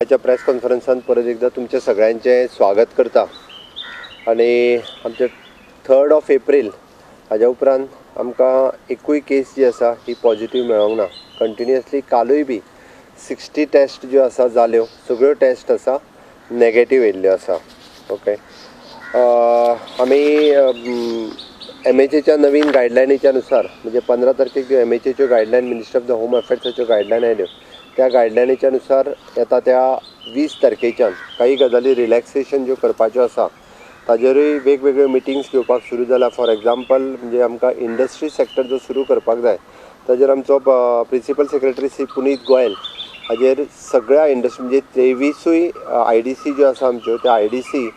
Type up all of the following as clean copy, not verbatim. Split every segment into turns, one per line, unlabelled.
आजच्या प्रेस कॉन्फरन्सान परत एकदा तुमचे सगळ्यांचे स्वागत करता आणि आमचे 3 एप्रील हाज्या उपरांत आमकां एकूय केस जी आसा ही पॉझिटिव्ह मेळोंक ना. कंटिन्युअसली कालूय बी 60 टेस्ट ज्यो आसा जाल्यो सगळ्यो टेस्ट आसा नेगेटीव येयल्ल्यो आसा. ओके, आमी MHAच्या नवीन गायडलायनीच्या नुसार म्हणजे 15 तारखेक ज्यो MHAच्यो guideline minister of the home अफेर्साच्यो गायडलायन आयल्यो त्या गायडलायनीच्या नुसार येता त्या 20 तारखेच्यान काही गजाली रिलॅक्सेशन ज्यो करपाच्यो आसा ताजेरूय वेगवेगळ्यो मिटिंग्स घेवपाक सुरू जाला. फॉर एग्जाम्पल म्हणजे आमकां इंडस्ट्री सेक्टर जो सुरू करपाक जाय ताजेर आमचो प्रिंसिपल सेक्रेटरी श्री पुनीत गोयल हाजेर सगळ्या इंडस्ट्री म्हणजे 23 IDC ज्यो आसा आमच्यो त्या IDC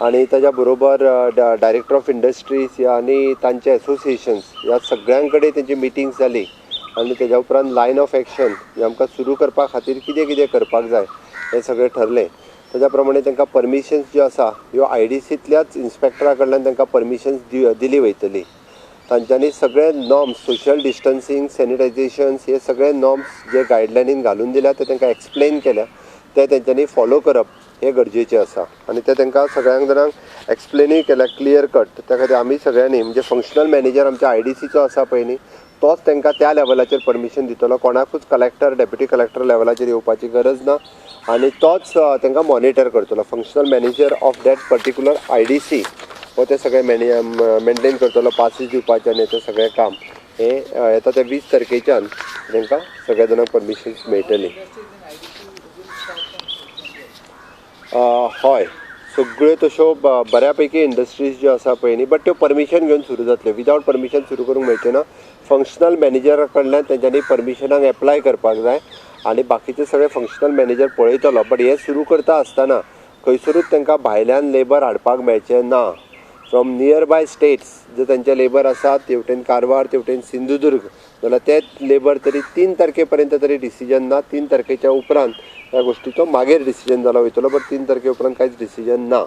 आणि ताच्या बरोबर डायरेक्टर ऑफ इंडस्ट्रीज आनी तांचे एसोसिएशन्स ह्या सगळ्यां कडेन तेंची मिटिंग्स जाली आनी तेज्या उपरांत लायन ऑफ एक्शन जे आमकां सुरू करपा खातीर कितें कितें करपाक जाय हें सगळें ठरलें. ताज्या प्रमाणे तांकां परमिशन्स ज्यो आसा ह्यो IDCंतल्याच इन्स्पेक्टरा कडल्यान तांकां परमिशन्स दिली वयतली. तांच्यांनी सगळे नॉर्म्स सोशल डिस्टन्सींग सॅनिटायझेशन्स हे सगळे नॉर्म्स जे गायडलायनीन घालून दिल्या ते तांकां एक्सप्लेन केल्या ते तेंच्यांनी फॉलो करप हें गरजेचें आसा आनी ते तांकां सगळ्यांक जाणांक एक्सप्लेनूय केल्या क्लियर कट. त्या खातीर आमी सगळ्यांनी म्हणजे फंक्शनल मॅनेजर आमच्या IDCचो आसा पळय न्ही तोच तांकां त्या लेवलाचेर परमिशन दितलो. कोणाकूच कलेक्टर डेप्युटी कलेक्टर लेवलाचेर येवपाची गरज ना आनी तोच तांकां मॉनिटर करतलो. Functional manager of that particular IDC हो ते सगळे मेंटेन करतलो. पासीस दिवपाचें आनी तें सगळें काम हें येता त्या 20 तारखेच्यान तांकां सगळ्या जाणांक परमिशन्स मेळटली. हय, सगळ्यो तश्यो बऱ्या पैकी इंडस्ट्रीज ज्यो आसा पळय न्ही बट त्यो परमिशन घेवन सुरू जातल्यो. विदावट परमिशन सुरू करूंक मेळचें ना. फंक्शनल मॅनेजरा कडल्यान तेंच्यांनी परमिशनाक एप्लाय करपाक जाय आनी बाकीचे सगळे फंक्शनल मॅनेजर पळयतलो. बट हे सुरू करता आसतना खंयसरूच तांकां भायल्यान लेबर हाडपाक मेळचें ना. फ्रॉम नियर बाय स्टेट्स जे तांचे लेबर आसात तेवटेन कारवार तेवटेन सिंधुदुर्ग जाल्यार तेच लेबर तरी 3 तारखे पर्यंत तरी डिसिजन ना. 3 तारखेच्या उपरांत ह्या गोष्टीचो मागीर डिसिजन जालो वयतलो. बट 3 तारखे उपरांत कांयच डिसिजन ना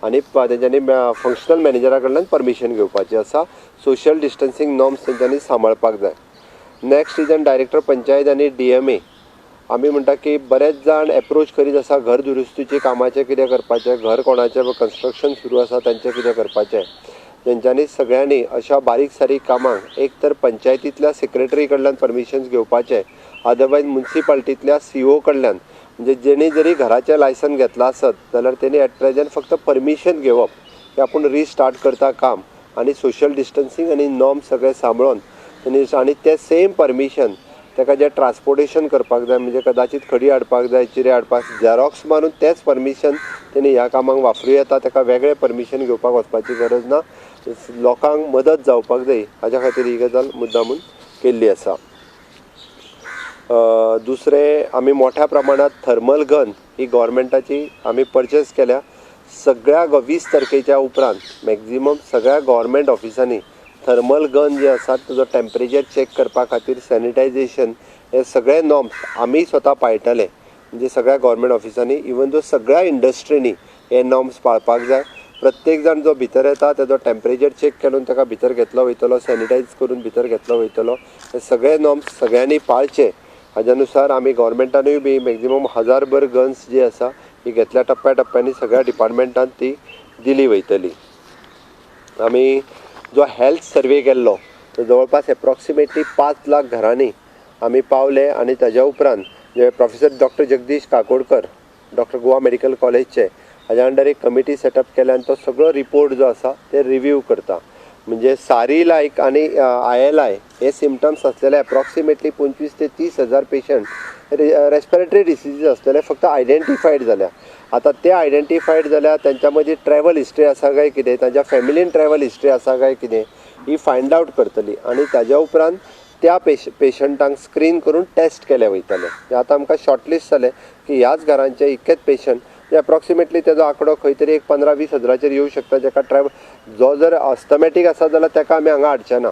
आनी तेंच्यांनी फंक्शनल मॅनेजरा कडल्यान परमिशन घेवपाची आसा. सोशल डिस्टन्सींग नॉर्म्स तेंच्यांनी सांबाळपाक जाय. नेक्स्ट रिजन डायरेक्टर पंचायत आनी DMA आमी म्हणटा की बरेच जाण एप्रोच करीत आसा घर दुरुस्तीचे कामाचें कितें करपाचें, घर कोणाचें कन्स्ट्रक्शन सुरू आसा तांचें कितें करपाचें. तेंच्यांनी सगळ्यांनी अशा बारीक सारीक कामांक एक तर पंचायतींतल्या सेक्रेटरी कडल्यान परमिशन्स घेवपाचें, अदरवायज म्युन्सिपाल्टींतल्या CO कडल्यान म्हणजे जेणी जरी घराचें लायसन घेतलां आसत जाल्यार तेणी एट प्रेझेंट फक्त परमिशन घेवप की आपूण रिस्टार्ट करता काम आनी सोशल डिस्टन्सींग आनी नॉर्म्स सगळे सांबाळून तेणी आनी ते सेम परमिशन ताका जें ट्रान्सपोर्टेशन करपाक जाय म्हणजे कदाचित खडी हाडपाक जाय, चिरे हाडपाक, झेरॉक्स मारून तेंच परमिशन तेणी ह्या कामाक वापरूं येता. ताका वेगळें परमिशन घेवपाक वचपाची गरज ना. लोकांक मदत जावपाक जाय हाच्या खातीर ही गजाल मुद्दामून केल्ली आसा. दुसरें आमी मोठ्या प्रमाणात थर्मल गन ही गव्हर्मेंटाची आमी परचेस केल्या. सगळ्या 20 तारखेच्या उपरांत मॅक्झिमम सगळ्या गव्हर्मेंट ऑफिसांनी थर्मल गन जे आसात ताजो टेम्परेचर चॅक करपा खातीर सॅनिटायझेशन हे सगळे नॉर्म्स आमी स्वता पाळटले. म्हणजे सगळ्या गव्हर्मेंट ऑफिसांनी इवन दो सगळ्या इंडस्ट्रीनी हे नॉर्म्स पाळपाक जाय. प्रत्येक जाण जो भितर येता ताजो टेम्परेचर चॅक करून ताका भितर घेतलो वयतलो, सॅनिटायज करून भितर घेतलो वयतलो. हे सगळे नॉर्म्स सगळ्यांनी पाळचे. हाज्या नुसार आमी गव्हर्मेंटानूय बी मॅक्झिमम 1000 भर गन्स जी आसा ही घेतल्या टप्प्या टप्प्यांनी सगळ्या डिपार्टमेंटांत ती दिली वयतली. आमी जो हेल्थ सर्वे केल्लो तो जवळपास एप्रॉक्सिमेटली 5 लाख घरांनी आमी पावले आनी ताज्या उपरांत जे professor doctor Jagdish Kakodkar doctor Goa medical कॉलेजचे हाज्या अंडर एक कमिटी सेटअप केल्या आनी तो सगळो रिपोर्ट जो आसा ते रिव्यू करता. म्हणजे सारी लायक आनी ILI हे सिमटम्स असलेले एप्रॉक्सिमेटली 25 ते 30 हजार पेशंट रेस्पिरेटरी डिसिजीज असलेले फक्त आयडेंटिफायड जाल्या. आता ते आयडेंटिफायड जाल्या त्यांच्या मदीं ट्रॅव्हल हिस्ट्री आसा काय कितें, तांच्या फॅमिलीन ट्रॅव्हल हिस्ट्री आसा काय कितें ही फायंड आउट करतली आनी ताज्या उपरांत त्या पेशंटांक स्क्रीन करून टेस्ट केले वयतले. आतां आमकां शॉर्टलिस्ट जालें की ह्याच घरांचे इतकेच पेशंट एप्रॉक्सिमेटली तेजो आंकडो खंय तरी एक 15-20 हजाराचेर येवं शकता. जाका जो जर अस्थमॅटीक आसा जाल्यार ताका आमी हांगा हाडचे ना.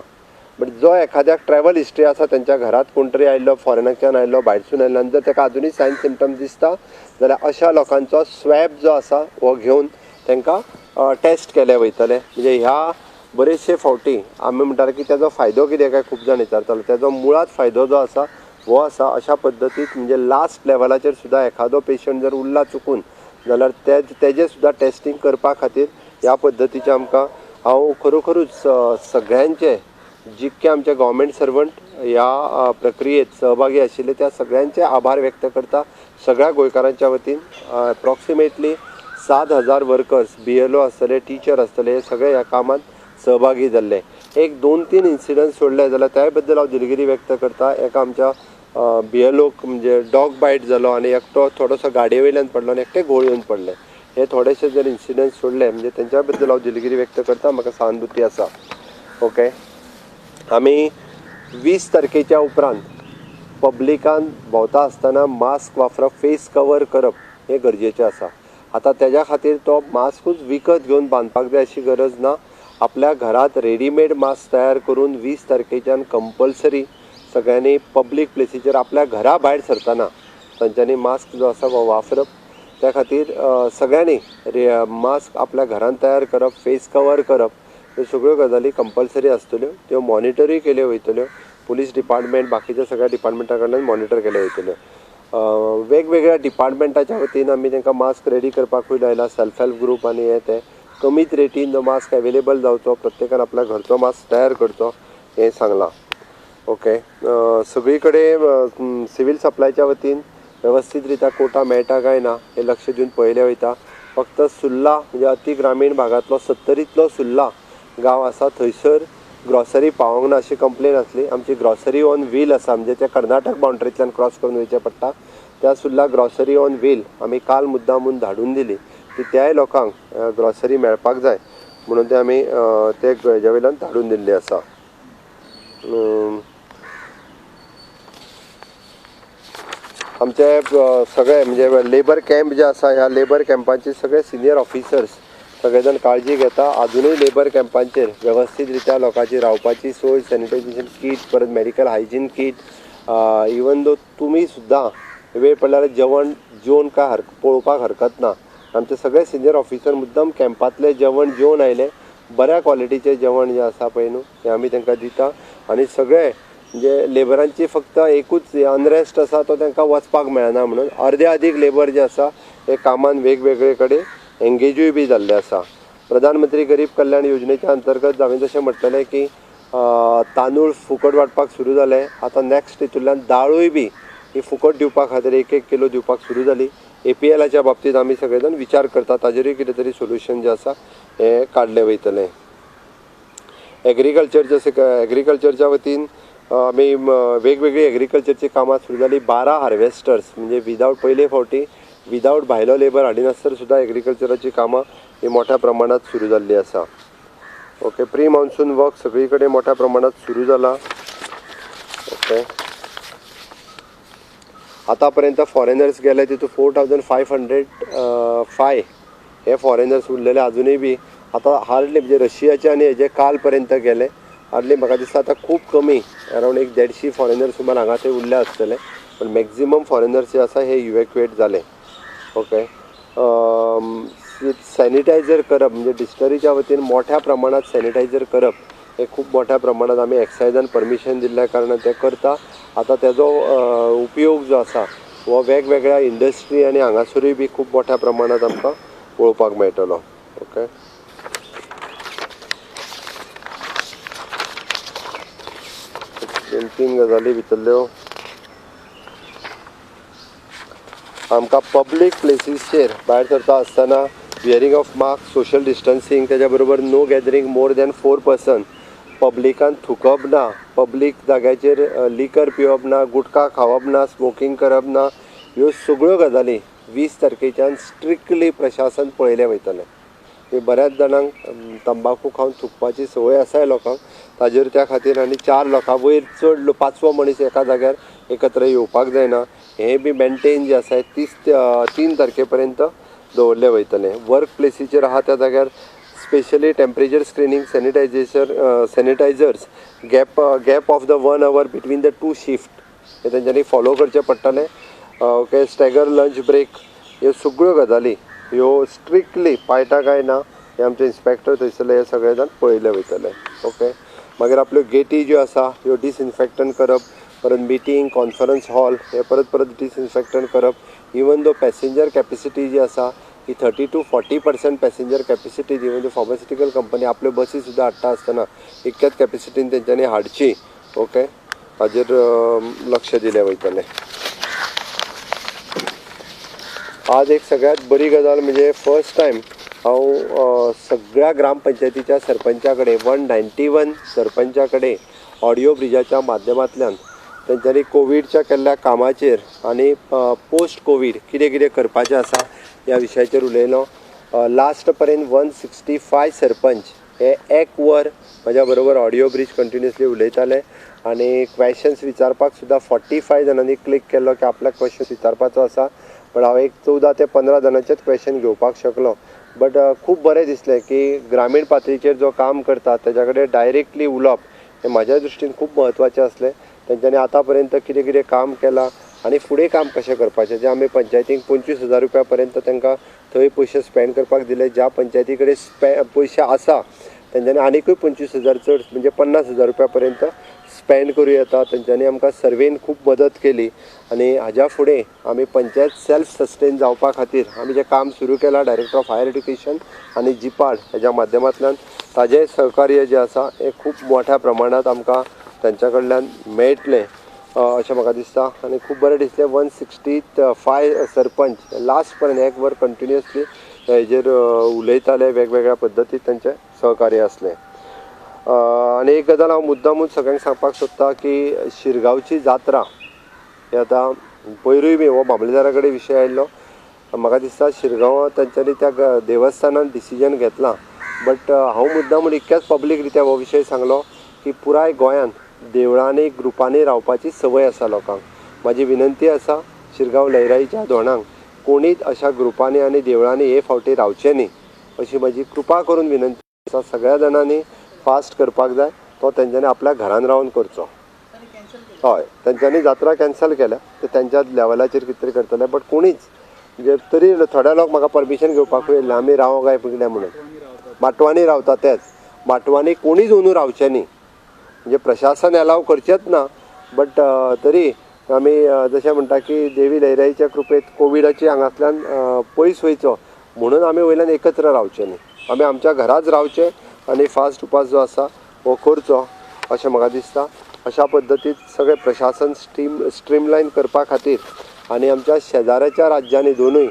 बट जो एखाद्याक ट्रॅव्हल हिस्ट्री आसा त्यांच्या घरात कोण तरी आयिल्लो, फॉरेनाच्यान आयिल्लो, भायरसून आयिल्लो आनी जर ताका अजुनूय सायन सिमटम्स दिसता जाल्यार अशा लोकांचो स्वॅब जो आसा हो घेवन तांकां टेस्ट केले वयतले. म्हणजे ह्या बरेचशे फावटी आमी म्हणटात की तेजो फायदो कितें काय खूब जाण विचारताले. तेजो मुळात फायदो जो आसा हो आसा. अशा पद्दतीत म्हणजे लास्ट लेवलाचेर सुद्दां एखादो पेशंट जर उरला चुकून जाल्यार तेजें सुद्दां टेस्टिंग करपा खातीर ह्या पद्दतीचें आमकां हांव खरोखरूच सगळ्यांचे जितके आमचे गव्हर्मेंट सर्वंट ह्या प्रक्रियेत सहभागी आशिल्ले त्या सगळ्यांचे आभार व्यक्त करता. सगळ्या गोंयकारांच्या वतीन अप्रॉक्सिमेटली 7,000 वर्कर्स BLO आसतले, टिचर आसतले, हे सगळे ह्या कामात सहभागी जाल्ले. एक 2-3 इन्सिडंट सोडले जाल्यार त्या बद्दल हांव दिलगिरी व्यक्त करता. एका आमच्या BLO म्हणजे डॉग बायट जालो आनी एकटो थोडोसो गाडये वयल्यान पडलो आनी एकटे घोळ येवन पडले. हे थोडेशे जर इन्सिडंट सोडले म्हणजे तेंच्या बद्दल हांव दिलगिरी व्यक्त करता. म्हाका सहानुभुती आसा. ओके. आमी 20 तारखेच्या उपरांत पब्लिकान भोंवता आसतना मास्क वापरप, फेस कवर करप हें गरजेचें आसा. आतां तेज्या खातीर तो मास्कूच विकत घेवन बांदपाक जाय अशी गरज ना. आपल्या घरात रेडीमेड मास्क तयार करून 20 तारखेच्यान कंपल्सरी सगळ्यांनी पब्लीक प्लेसीचेर आपल्या घरा भायर सरतना तांच्यांनी मास्क जो आसा हो वापरप. त्या खातीर सगळ्यांनी मास्क आपल्या घरान तयार करप, फेस कवर करप, ह्यो सगळ्यो गजाली कंपल्सरी आसतल्यो. त्यो मॉनिटरूय केल्यो वयतल्यो. पुलीस डिपार्टमेंट बाकीच्या सगळ्या डिपार्टमेंटा कडल्यान मॉनिटर केल्यो वयतल्यो. वेगवेगळ्या डिपार्टमेंटाच्या वतीन आमी तांकां मास्क रेडी करपाकूय लायला. सेल्फ हेल्प ग्रूप आनी हे ते कमीत रेटीन जो मास्क अवेलेबल जावचो, प्रत्येकान आपल्या घरचो मास्क तयार करचो हें सांगलां. ओके. सगळी कडेन सिवील सप्लायच्या वतीन वेवस्थीत रित्या कोटा मेळटा काय ना हें लक्ष दिवन पळयलें वयता. फक्त सुर्ला म्हणजे अति ग्रामीण भागांतलो 70तलो सुर्ला गांव आसा, थंयसर ग्रॉसरी पावोंक ना अशी कंप्लेन आसली. आमची ग्रॉसरी ऑन व्हील आसा, म्हणजे ते कर्नाटक बाउंड्रींतल्यान क्रॉस करून वयचें पडटा. त्या सुर्ला ग्रॉसरी ऑन व्हील आमी काल मुद्दामून धाडून दिली की त्याय लोकांक ग्रॉसरी मेळपाक जाय म्हणून ते आमी ते हेजे वयल्यान धाडून दिल्ली आसा. आमचे सगळे म्हणजे लेबर कॅम्प जे आसा ह्या लेबर कॅम्पांचे सगळे सिनियर ऑफिसर्स सगळे जाण काळजी घेता. अजुनूय लेबर कॅम्पांचेर वेवस्थीत रित्या लोकांची रावपाची सोय, सॅनिटायझेशन कीट, परत मेडिकल हायजीन कीट, इवन दो तुमी सुद्दां वेळ पडल्यार जेवण जेवन काय पळोवपाक हरकत ना. आमचे सगळे सिनियर ऑफिसर मुद्दम कॅम्पांतले जेवण जेवन आयले. बऱ्या क्वॉलिटीचें जेवण जें आसा पळय न्हू तें आमी तांकां दिता. आनी सगळे म्हणजे लेबरांची फक्त एकूच अनरेस्ट आसा तो तांकां वचपाक मेळना म्हणून अर्दे अदीक लेबर जे आसा हे कामान वेगवेगळे कडेन एंगेजूय बी जाल्ले आसा. प्रधानमंत्री गरीब कल्याण योजनेच्या अंतर्गत हांवें जशें म्हटलेलें की तांदूळ फुकट वांटपाक सुरू जालें. आतां नॅक्स्ट हितूंतल्यान दाळूय बी ही फुकट दिवपा खातीर 1-1 किलो दिवपाक सुरू जाली. APLच्या बाबतींत आमी सगळे जाण विचार करता, ताजेरूय कितें तरी सोल्युशन जें आसा हें काडलें वयतलें. एग्रीकल्चरच्या वतीन आमी वेगवेगळी एग्रीकल्चरची कामां सुरू जाली. 12 हार्वेस्टर्स म्हणजे पयले फावटी विदावट भायलो लेबर हाडिनासतना सुद्दां एग्रीकल्चराची कामां ही मोठ्या प्रमाणात सुरू जाल्ली आसा. ओके. प्री मॉन्सून वर्क सगळी कडेन मोठ्या प्रमाणात सुरू जाला. ओके. आतां पर्यंत फॉरेनर्स गेले तितून 4,505 हे फॉरेनर्स उरलेले अजूनय बी. आतां हार्डली म्हणजे रशियाचे आनी हेजे काल पर्यंत गेले. हार्डली म्हाका दिसता आतां खूब कमी अरावंड 150 फॉरेनर्स सुमार हांगा थंय उरले आसतले. पण मॅक्झिमम फॉरेनर्स जे आसा हे इवॅक्युएट जाले. ओके. सॅनिटायझर करप म्हणजे डिस्टरीच्या वतीन मोठ्या प्रमाणात सॅनिटायझर करप हे खूब मोठ्या प्रमाणात आमी एक्सायजान परमिशन दिल्ल्या कारणान ते करता. आतां तेजो उपयोग जो आसा हो वेगवेगळ्या इंडस्ट्री आनी हांगासरूय बी खूब मोठ्या प्रमाणात आमकां पळोवपाक मेळटलो. ओके. तीन गजाली भितरल्यो आमकां पब्लीक प्लेसीसचेर भायर सरता आसतना wearing of mask, social distancing, तेज्या बरोबर no gathering more than 4 person, पब्लिकान थुकप ना, पब्लीक जाग्याचेर लिकर पिवप ना, गुटखा खावप ना, स्मोकींग करप ना, ह्यो सगळ्यो गजाली 20 तारखेच्यान स्ट्रिक्टली प्रशासन पळयलें वयतलें. बऱ्याच जाणांक तंबाखू खावन थुकपाची संवय आसाय लोकांक, ताजेर त्या खातीर आनी 4 लोकां वयर चड 5वो मनीस एका जाग्यार एकत्र येवपाक जायना. हें बी मेंटेन जें आसा 3 तारखे पर्यंत दवरलें वयतलें. वर्क प्लेसीचेर आहा त्या जाग्यार specially temperature screening, sanitisers, gap of the 1 hour between the 2 shift हे तेंच्यांनी फॉलो करचें पडटलें. ओके. स्टॅगर लंच ब्रेक ह्यो सगळ्यो गजाली ह्यो स्ट्रिक्टली पाळटा काय ना हे आमचे इन्स्पेक्टर थंयसरले हे सगळे जाण पळयले वयतले. ओके. मागीर आपल्यो गेटी ज्यो आसा ह्यो डिसइन्फेक्टन करप, परत मिटींग कॉन्फरन्स हॉल हे परत परत डिसइन्फेक्टन करप। इवन दो पॅसेंजर कॅपेसिटी जी आसा ही 30 to 40% passenger capacity even though pharmaceutical company आपल्यो बसी सुद्दां हाडटा आसतना इतक्याच कॅपेसिटीन तेंच्यांनी हाडची। ओके, हाजेर लक्ष दिलें वयतलें। आज एक सगळ्यात बरी गजाल म्हणजे फर्स्ट टायम हांव सगळ्या ग्रामपंचायतीच्या सरपंचा कडेन 191 सरपंचा कडेन ऑडिओ ब्रिजाच्या माध्यमांतल्यान तेंच्यांनी कोविडच्या केल्ल्या कामाचेर आनी पोस्ट कोविड कितें कितें करपाचें आसा ह्या विशयाचेर उलयलो। लास्ट पर्यंत 165 सरपंच हे एक वर म्हाज्या बरोबर ऑडिओ ब्रिज कंटिन्युअसली उलयताले आनी क्वेश्चन्स विचारपाक सुद्दां 45 जाणांनी क्लिक केलो की आपल्याक क्वेश्चन्स विचारपाचो आसा, पण हांव एक 14 ते 15 जाणांचेच क्वेश्चन घेवपाक शकलो। बट खूब बरें दिसलें की ग्रामीण पातळीचेर जो काम करता तेज्या कडेन डायरेक्टली उलोवप हें म्हाज्या दृश्टीन खूब म्हत्वाचें आसलें। तेंच्यांनी आतां पर्यंत कितें कितें काम केलां आनी फुडें काम कशें करपाचें, जें आमी पंचायतीक 25,000 रुपया पर्यंत तांकां थंय पयशे स्पेंड करपाक दिले। ज्या पंचायती कडेन पयशे आसा तेंच्यांनी आनीकूय 25,000 चड म्हणजे 50,000 रुपया पर्यंत स्पेंड करूं येता। तेंच्यांनी आमकां सर्वेन खूब मदत केली आनी हाज्या फुडें आमी पंचायत सेल्फ सस्टेन जावपा खातीर आमी जें काम सुरू केलां डायरेक्टर ऑफ हायर एड्युकेशन आनी जिपाड हेज्या माध्यमांतल्यान ताजें सहकार्य जें आसा हें खूब मोठ्या प्रमाणांत आमकां तेंच्या कडल्यान मेळटलें अशें म्हाका दिसता। आनी खूब बरें दिसलें 165 सरपंच लास्ट पर्यंत एक वर कंटिन्युअसली हेजेर उलयताले, वेगवेगळ्या पद्दतीन तेंचें सहकार्य आसलें। आनी एक गजाल हांव मुद्दामूच सगळ्यांक सांगपाक सोदतां की शिरगांवची जात्रा ही आतां पयरूय बी हो मामलेदारा कडेन विशय आयिल्लो, म्हाका दिसता शिरगांव तेंच्यांनी त्या देवस्थानान डिसिजन घेतलां, बट हांव मुद्दामून इतक्याच पब्लीक रित्या हो विशय सांगलो की पुराय गोंयांत देवळांनी ग्रुपांनी रावपाची संवय आसा लोकांक। म्हाजी विनंती आसा शिरगांव लयराईच्या धोंडाक कोणीच अशा ग्रुपांनी आनी देवळांनी हे फावटी रावचें न्ही अशी म्हाजी कृपा करून विनंती आसा। सगळ्या जाणांनी फास्ट करपाक जाय, तो तेंच्यांनी आपल्या घरान रावन करचो। हय, तेंच्यांनी जात्रा कॅन्सल केल्या, ते तेंच्या लेवलाचेर कितें तरी करतले, बट कोणीच म्हणजे तरी थोडे लोक म्हाका परमिशन घेवपाकूय येयल्ले आमी रावो काय कितें म्हणून। माटवांनी रावता तेच, माटवांनी कोणीच अंदू रावचें न्ही, म्हणजे प्रशासन एलाव करचेंच ना, बट तरी आमी जशें म्हणटा की देवी लयराईच्या कृपेत कोविडाची हांगांतल्यान पयस वयचो म्हणून आमी वयल्यान एकत्र रावचें न्ही, आमी आमच्या घराच रावचें आनी फास्ट उपास जो आसा हो करचो अशें म्हाका दिसता। अशा पद्दतीन सगळें प्रशासन स्ट्रीमलायन करपा खातीर आनी आमच्या शेजाऱ्याच्या राज्यांनी दोनूय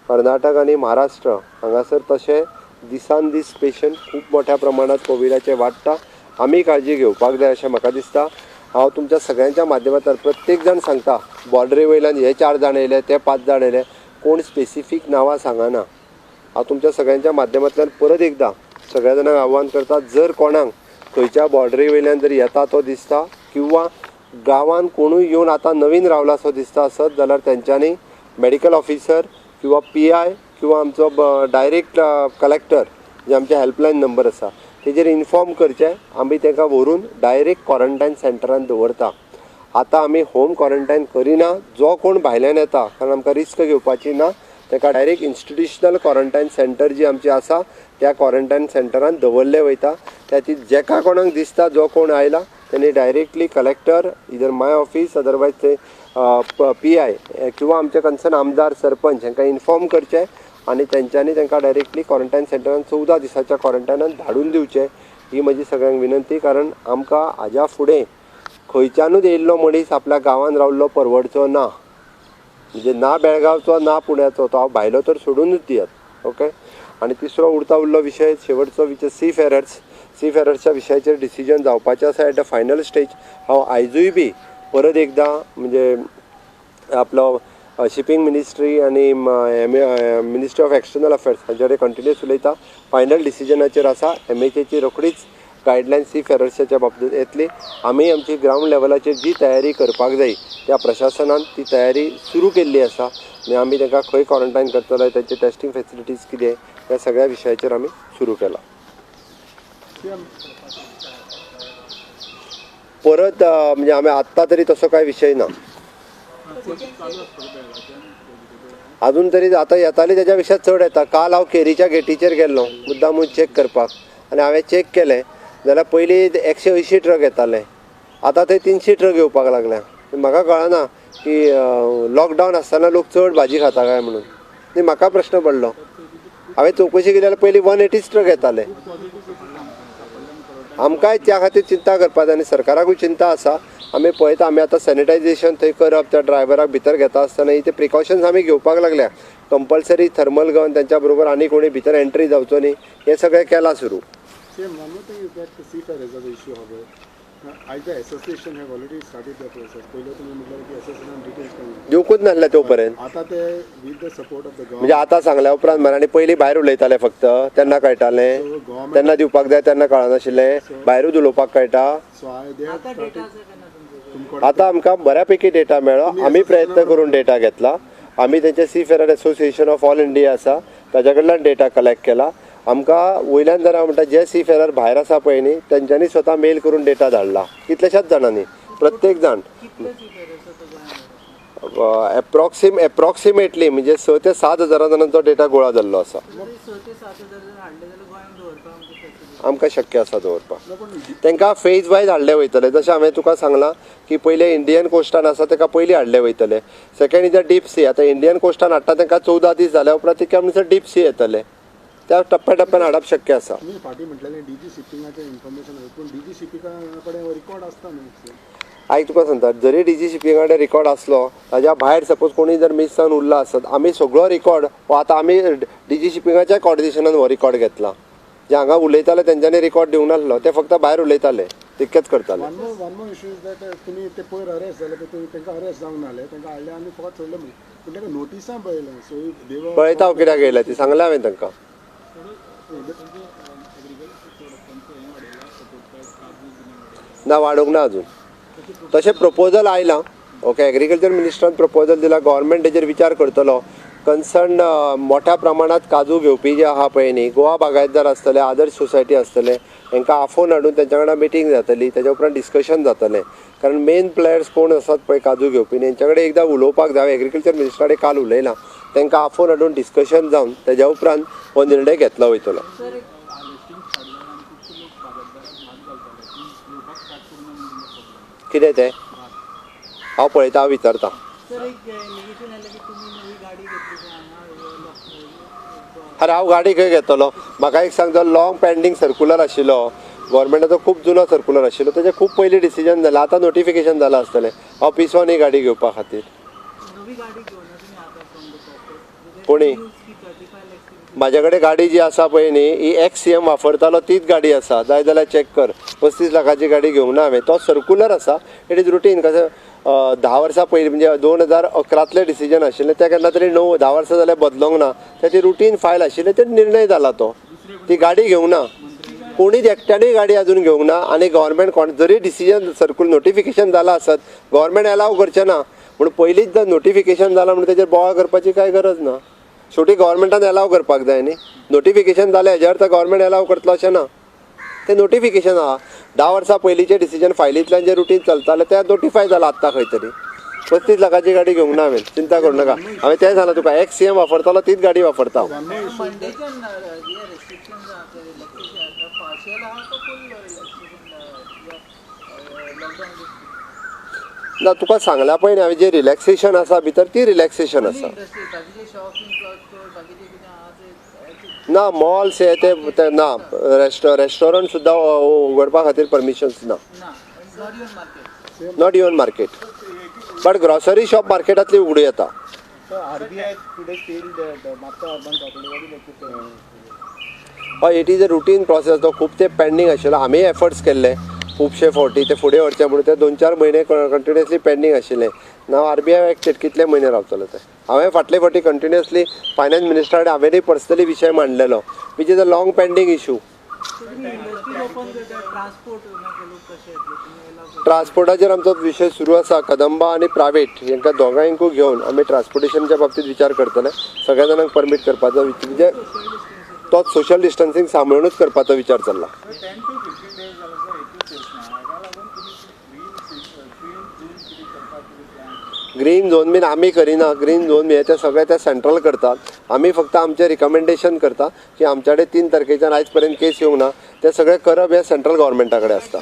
कर्नाटक आनी महाराष्ट्र हांगासर तशें दिसान दीस पेशंट खूब मोठ्या प्रमाणांत कोविडाचे वाडटा, आमी काळजी घेवपाक जाय अशें म्हाका दिसता। हांव तुमच्या सगळ्यांच्या माध्यमांतल्यान प्रत्येक जाण सांगता, बॉर्डरी वयल्यान हे 4 जाण येयले, ते 5 जाण येयले, कोण स्पेसिफीक नांवां सांगना। हांव तुमच्या सगळ्यांच्या माध्यमांतल्यान परत एकदां सगळ्या जाणांक आव्हान करता, जर कोणाक खंयच्या बॉर्डरी वयल्यान जर येता तो दिसता किंवा गांवांत कोणूय येवन आतां नवीन रावला असो दिसता आसत जाल्यार तेंच्यांनी मेडिकल ऑफिसर किंवा PI किंवा आमचो डायरेक्ट कलेक्टर जे आमचे हेल्पलायन नंबर आसा तेजेर इन्फॉर्म करचें, आमी तांकां व्हरून डायरेक्ट क्वॉरंटायन सेंटरान दवरता। आतां आमी होम क्वॉरंटायन करिना, जो कोण भायल्यान येता कारण आमकां रिस्क घेवपाची ना, ताका डायरेक्ट इन्स्टिट्युशनल क्वॉरंटायन सेंटर जी आमची आसा त्या क्वॉरंटायन सेंटरान दवरले वयता। त्याची जेका कोणाक दिसता जो कोण आयला त्यांनी डायरेक्टली कलेक्टर इधर माय ऑफिस अदरवायज ते PI किंवा आमचे कन्सर्न आमदार सरपंच हांकां इन्फॉर्म करचें आनी तेंच्यांनी तांकां डायरेक्टली क्वॉरंटायन सेंटरान 14 दिसाच्या क्वॉरंटायनान धाडून दिवचें ही म्हजी सगळ्यांक विनंती। कारण आमकां हाज्या फुडें खंयच्यानूच येयल्लो मनीस आपल्या गांवांत रावल्लो परवडचो ना, म्हणजे ना बेळगांवचो ना पुण्याचो, तो हांव भायलो तर सोडूनच दियात। ओके, आनी तिसरो उरता उरलो विशय शेवटचो विशय सीफेरर्सच्या विशयाचेर डिसिजन जावपाचें आसा एट द फायनल स्टेज। हांव आयजूय बी परत एकदां म्हणजे आपलो शिपींग मिनिस्ट्री आनी मिनिस्ट्री ऑफ एक्सटर्नल अफेर्स हांचे कडेन कंटिन्युअस उलयता। फायनल डिसिजनाचेर आसा, MHAची रोखडीच गायडलायन सीफेरर्साच्या बाबतींत येतली। आमी आमची ग्रावंड लेवलाचेर जी तयारी करपाक जाय त्या प्रशासनान ती तयारी सुरू केल्ली आसा आनी आमी तांकां खंय क्वॉरंटायन करतले, तांचे टेस्टिंग फेसिलिटीज कितें ह्या सगळ्या विशयाचेर आमी सुरू केला। परत म्हणजे आमी आत्तां तरी तसो कांय विशय ना, अजून तरी आतां येताली तेच्या पेक्षा चड येता। काल हांव केरीच्या गेटीचेर गेल्लो मुद्दामून चॅक करपाक आनी हांवें चॅक केलें जाल्यार पयलीं 180 ट्रक येताले, आतां थंय 300 ट्रक येवपाक लागल्या। म्हाका कळना की लॉकडावन आसतना लोक चड भाजी खाता काय म्हणून. न्ही म्हाका प्रश्न पडलो. हांवें चवकशी केली जाल्यार पयलीं 180 ट्रक येताले. आमकांय त्या खातीर चिंता करपा जाय आनी सरकाराकूय चिंता आसा. आमी पळयता, आमी आतां सॅनिटायझेशन थंय करप, त्या ड्रायव्हराक भितर घेता आसतना ते प्रिकॉशन्स आमी घेवपाक लागल्या. कंपल्सरी थर्मल गन, त्यांच्या बरोबर आनी कोणी भितर एंट्री जावचो न्ही, हें सगळें केलां सुरू. दिवकूच नासलें तो पर्यंत. म्हणजे आतां सांगल्या उपरांत मरे, आनी पयलीं भायर उलयताले फक्त, तेन्ना कळटालें. तेन्ना दिवपाक जाय तेन्ना कळनाशिल्लें, भायरूच उलोवपाक कळटा. आतां आमकां बऱ्यापैकी डेटा मेळ्ळो. आमी प्रयत्न करून डेटा घेतला. आमी तेंचे seafarer association of all India आसा, ताच्या कडल्यान डेटा कलेक्ट केला. आमकां वयल्यान जर म्हणटा जे सीफेरर भायर आसा पळय न्ही, तेंच्यांनी स्वता मेल करून डेटा धाडला. कितल्याशाच जाणांनी, प्रत्येक जाण एप्रॉक्सिमेटली म्हणजे 6 ते 7 हजारा जाणांचो डेटा गोळा जाल्लो आसा. आमकां शक्य आसा दवरपाक. तांकां फेज वायज हाडले वयतले. जशें हांवें तुका सांगलां की पयले इंडियन कोस्टान आसा ताका पयलीं हाडले वयतले. Second is the deep sea. आतां इंडियन कोस्टान हाडटा तांकां 14 दीस जाल्या उपरांत ते आमचे डीप सी येतले. त्या टप्प्यान हाडप शक्य आसा. आयक तुका सांगता, जरी डीजी शिपिंगा कडेन रिकॉर्ड आसलो, ताज्या भायर सपोज कोणी जर मिस जावन उरला आसत, आमी सगळो रिकॉर्ड आतां आमी डीजी शिपिंगाच्या कॉर्डिनेशनान हो रिकॉर्ड घेतला. जे हांगा उलयताले तेंच्यांनी रिकॉर्ड दिवंक नासलो, ते फक्त भायर उलयताले, तितकेच करताले. पळयता हांव कित्याक येयला ती सांगलें हांवें तांकां. ना, वाडोवंक ना अजून. तशें प्रपोजल आयलां. ओके, एग्रीकल्चर मिनिस्टरान प्रपोजल दिला. गव्हर्मेंट तेजेर विचार करतलो. कन्सर्न मोठ्या प्रमाणात काजू घेवपी जे आहा पळय न्ही, गोवा बागायतदार आसतले, आदर्श सोसायटी आसतले, हांकां आफोवन हाडून तेंच्या वांगडा मिटींग जातली. तेच्या उपरांत डिस्कशन जातलें. कारण मेन प्लेयर्स कोण आसात पळय काजू घेवपी, तेंच्या कडेन एकदां उलोवपाक जाय. एग्रीकल्चर मिनिस्टरा कडेन काल उलयलां. तांकां आफोवन हाडून डिस्कशन जावन तेच्या उपरांत हो निर्णय घेतलो वयतलो. कितें तें हांव पळयता, हांव विचारता. अरे हांव गाडी खंय घेतलो? म्हाका एक सांग, जो लॉंग पेंडींग सर्क्युलर आशिल्लो गव्हर्मेंटाचो, खूब जुनो सर्क्युलर आशिल्लो, तेजें खूब पयलीं डिसिजन जालां. आतां नोटिफिकेशन जालां आसतलें. हांव पिसोन ही गाडी घेवपा खातीर. कोणी म्हाजे कडेन गाडी जी आसा पळय न्ही, ही XCM वापरतालो तीच गाडी आसा. जाय जाल्यार चॅक कर. 35 लाखाची गाडी घेवंक ना हांवें. तो सर्क्युलर आसा. It is routine. कशें 10 वर्सां पयलीं म्हणजे 2011तलें डिसिजन आशिल्लें, तें केन्ना तरी 10 वर्सां जाल्यार बदलोंक ना. तेची रुटीन फायल आशिल्लें, ते निर्णय जाला तो. ती गाडी घेवंक ना. कोणीच एकट्यानूय गाडी अजून घेवंक ना. आनी गव्हर्मेंट जरी डिसिजन सर्क्युलर नोटिफिकेशन जालां आसत, गव्हर्मेंट अलाव करचें ना. पूण पयलींच जर नोटिफिकेशन जालां म्हणून तेजेर बोवाळ करपाची कांय गरज ना. शेवटी गव्हर्मेंटान अलाव करपाक जाय न्ही. नोटिफिकेशन जालें हेज्या अर्थ गव्हर्मेंट अलाव करतलो अशें ना. तें नोटिफिकेशन आहा. 10 वर्सां पयलींचें डिसिजन फायलींतल्यान जें रुटीन चलतालें तें नोटिफाय जालां आत्तां खंय तरी. 35 लाखाची गाडी घेवंक ना हांवें. चिंता करूं नाका. हांवें तें सांगलां तुका. XCM वापरतालो तीच गाडी वापरता हांव. ना, तुका सांगल्या पळय न्ही हांवें, जे रिलॅक्सेशन आसा भितर ती रिलॅक्सेशन आसा. ना, मॉल्स हे ते ना. रेस्टॉरंट सुद्दां उगडपा खातीर परमिशन्स ना. Not even market. But grocery shop मार्केटांतली उगडूं येता. हय, it is a routine process. तो खूब ते पेंडींग आशिल्लो. आमी एफर्ट्स केल्ले खुबशे फावटी ते फुडें व्हरचे म्हणून. ते 2-4 म्हयने कंटिन्युअसली पेंडींग आशिल्लें. नाव RBI एक्ट कितले म्हयने रावतलो ते. हांवें फाटले फावटी कंटिन्युअसली फायनान्स मिनिस्टरा कडेन हांवेंय पर्सनली विशय मांडलेलो, which is a long pending issue. ट्रान्सपोर्टाचेर आमचो विशय सुरू आसा. कदंबा आनी प्रायवेट हांकां दोगांयकूय घेवन आमी ट्रान्सपोर्टेशनच्या बाबतींत विचार करतले. सगळ्या जाणांक परमीट करपाचो म्हणजे तोच सोशल डिस्टन्सिंग सांबाळूनच करपाचो विचार चल्ला. ग्रीन झोन बीन आमी करिना. ग्रीन झोन हे ते सगळे ते सेंट्रल करतात. आमी फक्त आमचे रिकमेंडेशन करता की आमच्या कडेन 3 तारखेच्यान आयज पर्यंत केस येवंक ना. ते सगळे करप हे सेंट्रल गव्हर्मेंटा कडेन आसता.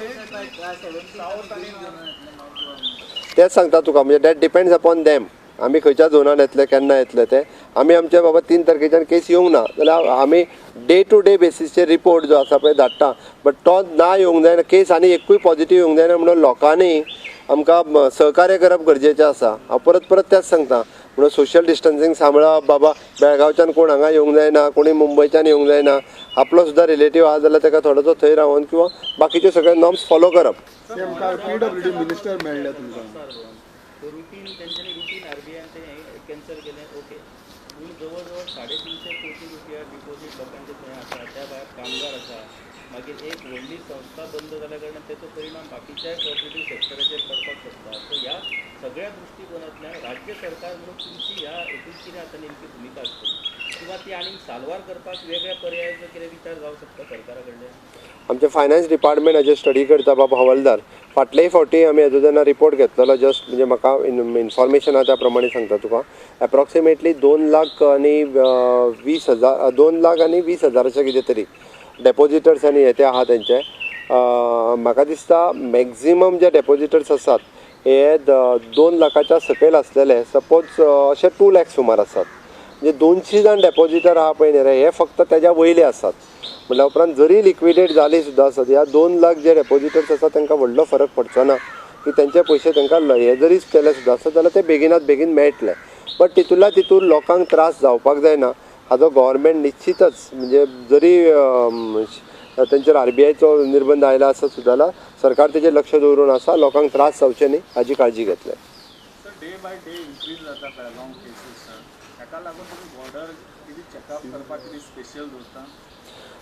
तेच सांगता तुका म्हणजे दॅट डिपेंड्स अपॉन देम. आमी खंयच्या झोनान येतले केन्ना येतले ते आमी आमचे बाबा 3 तारखेच्यान केस येवंक ना जाल्यार आमी डे टू डे बेसिसचेर रिपोर्ट जो आसा पळय धाडटा. बट तो ना येवंक जायना केस आनी एकूय पॉझिटीव येवंक जायना म्हणून लोकांनी आमकां सहकार्य करप गरजेचें आसा. हांव परत परत तेच सांगता म्हणून सोशल डिस्टन्सिंग सांबाळप. बाबा बेळगांवच्यान कोण हांगा येवंक जायना, कोणी मुंबयच्यान येवंक जायना, आपलो सुद्दां रिलेटीव आसा जाल्यार ताका थोडो थंय रावन किंवा बाकीचे सगळे नॉर्म्स फॉलो करप.
पीडब्ल्यूडी मिनिस्टर मेळ्ळे तुमकां
रुटीन तेंच्यांनी रुटीन आरबीआयन ते कॅन्सल केलें ओके पूण जवळ जवळ 350 कोटी रुपया डिपॉझीट लोकांचे थंय आसा. त्या भायर कामगार आसा. मागीर एक व्हडली संस्था बंद जाल्या कारणान तेचो परिणाम बाकीच्याय कॉपरेटीव सेक्टराचेर पडपाक शकता. सो ह्या सगळ्या दृश्टीकोनांतल्यान राज्य सरकार म्हणून तुमची ह्या हेतून कितें आतां नेमकी भुमिका आसतली किंवा ती आनीक साल्वार करपाक वेगळ्या पर्यायाचो कितें विचार जावंक शकता सरकारा कडल्यान?
आमचे फायनान्स डिपार्टमेंट हाजेर स्टडी करता बाबा हवालदार. फाटलेय फावटी आमी हेजो जेन्ना रिपोर्ट घेतलेलो जस्ट म्हणजे म्हाका इन्फॉर्मेशन आहा त्या प्रमाणे सांगता तुका एप्रॉक्सिमेटली 2,20,000 अशें कितें तरी डेपोजिटर्स आनी हे ते आहा तेंचे. म्हाका दिसता मॅक्झिमम जे डेपोजिटर्स आसात हे 2 लाखाच्या सकयल आसलेले सपोज अशे 2 लाख सुमार आसात. म्हणजे 200 जाण डेपोजिटर आहा पळय न्ही रे हे फक्त तेज्या वयले आसात. म्हणल्या उपरांत जरी लिक्विडेट जाली सुद्दां आसत ह्या 2 लाख जे डेपोजिटर्स आसा तांकां व्हडलो फरक पडचो ना की तेंचे पयशे तांकां हे जरी केले सुद्दां आसत जाल्यार ते बेगिनात बेगीन मेळटले. बट तितूंतल्या तितून लोकांक त्रास जावपाक जायना हाजो गव्हर्मेंट निश्चितच म्हणजे जरी तेंचेर आरबीआयचो निर्बंध आयला आसत सुद्दां जाल्यार सरकार तेजेर लक्ष दवरून आसा. लोकांक त्रास जावचे न्ही हाजी काळजी घेतले.
Sir day by day increase जाता बेळगांव केसीस सर ताका लागून तुमी बॉर्डर कितें चॅकअप करपाक कितें स्पेशल दवरता?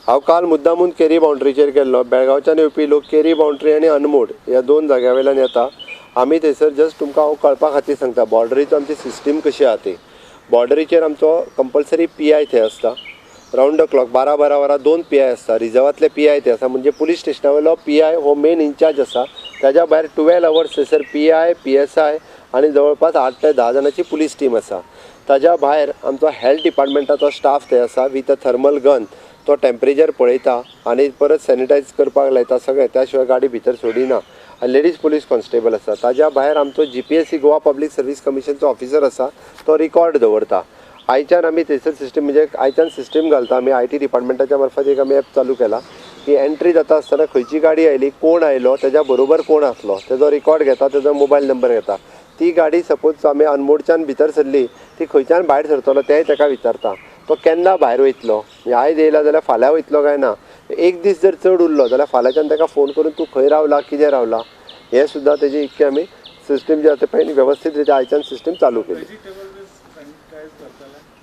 हांव काल मुद्दामून केरी बाउंड्रीचेर गेल्लो. बेळगांवच्यान येवपी लोक केरी बाउंड्री आनी अनमोड ह्या 2 जाग्या वयल्यान येता. आमी थंयसर जस्ट तुमकां हांव कळपा खातीर सांगता बॉर्डरीचो आमची सिस्टीम कशी आहा ती. बॉर्डरीचेर आमचो कंपल्सरी PI थंय आसता. रावंड द क्लॉक 12 वरां 2 PI आसता. रिजर्वांतले PI ते आसा म्हणजे पुलीस स्टेशना वयलो PI हो मेन इन्चार्ज आसा. ताज्या भायर 12 आवर्स थंयसर PI PSI आनी जवळपास 8 ते 10 जाणांची पुलीस टीम आसा. ताज्या भायर आमचो हेल्थ डिपार्टमेंटाचो स्टाफ थंय आसा विथ अ थर्मल गन. तो टेम्परेचर पळयता आनी परत सॅनिटायज करपाक लायता सगळें. त्या शिवाय गाडी भितर सोडिना. लेडीज पुलीस कॉन्स्टेबल आसा. ताज्या भायर आमचो GPSC गोवा पब्लीक सर्वीस कमिशनचो ऑफिसर आसा तो रिकॉर्ड दवरता. आयच्यान आमी थंयसर सिस्टम म्हणजे आयच्यान सिस्टम घालता आमी IT डिपार्टमेंटाच्या मार्फत एक आमी ॲप चालू केला की एंट्री जाता आसतना खंयची गाडी आयली कोण आयलो तेज्या बरोबर कोण आसलो तेजो रिकॉर्ड घेता तेजो मोबायल नंबर घेता. ती गाडी सपोज आमी अनमोडच्यान भितर सरली ती खंयच्यान भायर सरतलो तेंय ताका विचारता. तो केन्ना भायर वयतलो म्हणजे आयज येयला जाल्यार फाल्यां वयतलो काय ना. एक दीस जर चड उरलो जाल्यार फाल्यांच्यान ताका फोन करून तूं खंय रावला कितें रावला हे सुद्दां तेजी इतकी आमी सिस्टम जे आसा पळय वेवस्थीत रित्या आयच्यान सिस्टम चालू केली.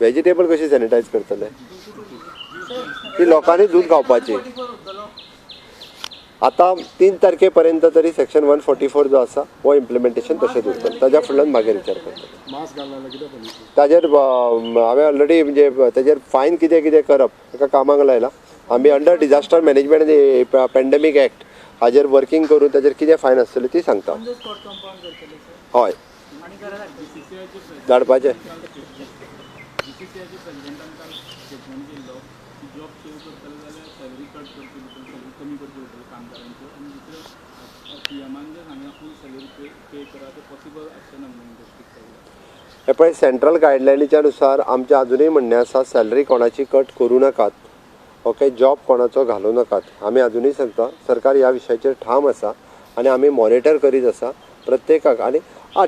वेजिटेबल कशी सॅनिटायज करतले ती लोकांनी दूध खावपाची. आतां 3 तारखे पर्यंत तरी सेक्शन 144 जो आसा हो इम्प्लिमेंटेशन तशें उरतलें. ताज्या फुडल्यान मागीर विचार करतले.
मास्क घालना कितें
ताजेर हांवें ऑलरेडी म्हणजे ताजेर फायन कितें कितें करप ताका कामाक लायला. आमी अंडर डिजास्टर मॅनेजमेंट आनी पॅन्डेमीक एक्ट हाजेर वर्किंग करून ताजेर कितें फायन आसतली ती सांगता. हय धाडपाचें. हे पळय सेंट्रल गायडलायनीच्या नुसार आमचे अजुनूय म्हणणें आसा सॅलरी कोणाची कट करूं नाकात. ओके जॉब कोणाचो घालूं नाकात. आमी अजुनूय सांगता सरकार ह्या विशयाचेर ठाम आसा आनी आमी मॉनिटर करीत आसा प्रत्येकाक. आनी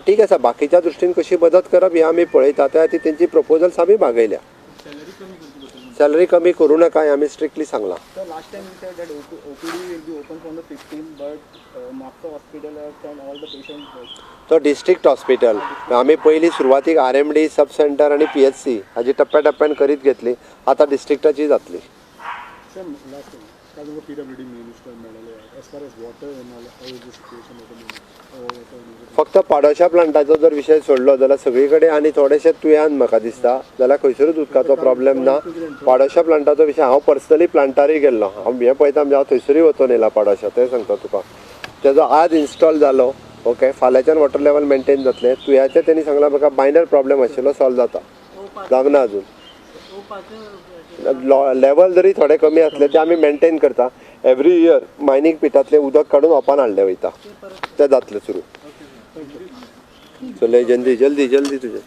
ठीक आसा बाकीच्या दृश्टीन कशी मदत करप हें आमी पळयता त्या खातीर तेंची प्रपोजल्स आमी मागयल्या. सॅलरी कमी करूं नाका हें आमी स्ट्रिक्टली सांगलां.
So last time you said that OPD will be open from the 15th, but Mapsa Hospital has sent all the patients.
तो डिस्ट्रिक्ट हॉस्पिटल आमी पयलीं सुरवातीक RMD सब सेंटर आनी PHC हाजी टप्प्यान करीत घेतली. आतां डिस्ट्रिक्टाची जातली.
Sir, last time, काल तुमकां PWD मिनिस्टर मेळ्ळेले. As far as water and all, how is the situation at the moment?
फक्त पाडोशा प्लांटाचो जर विशय सोडलो जाल्यार सगळी कडेन आनी थोडेशे तुयेन म्हाका दिसता जाल्यार खंयसरूच उदकाचो प्रॉब्लेम ना. पाडोशा प्लांटाचो विशय हांव पर्सनली प्लांटारूय गेल्लो. हांव हें पळयता म्हणजे हांव थंयसरूय वचून येयला पाडोशा तें सांगता तुका. तेजो आज इन्स्टॉल जालो. ओके फाल्यांच्यान वॉटर लेवल मेंटेन जातलें. तुयाचें तेणी सांगलां म्हाका मायनर प्रॉब्लेम आशिल्लो सॉल्व जाता जावंक ना अजून. लेवल जरी थोडे कमी आसले ते आमी मेंटेन करता. एवरी इयर मायनींग पिटांतलें उदक काडून ओपान हाडलें वयता. तें जातलें सुरू. चल जल्दी जल्दी जल्दी तुझे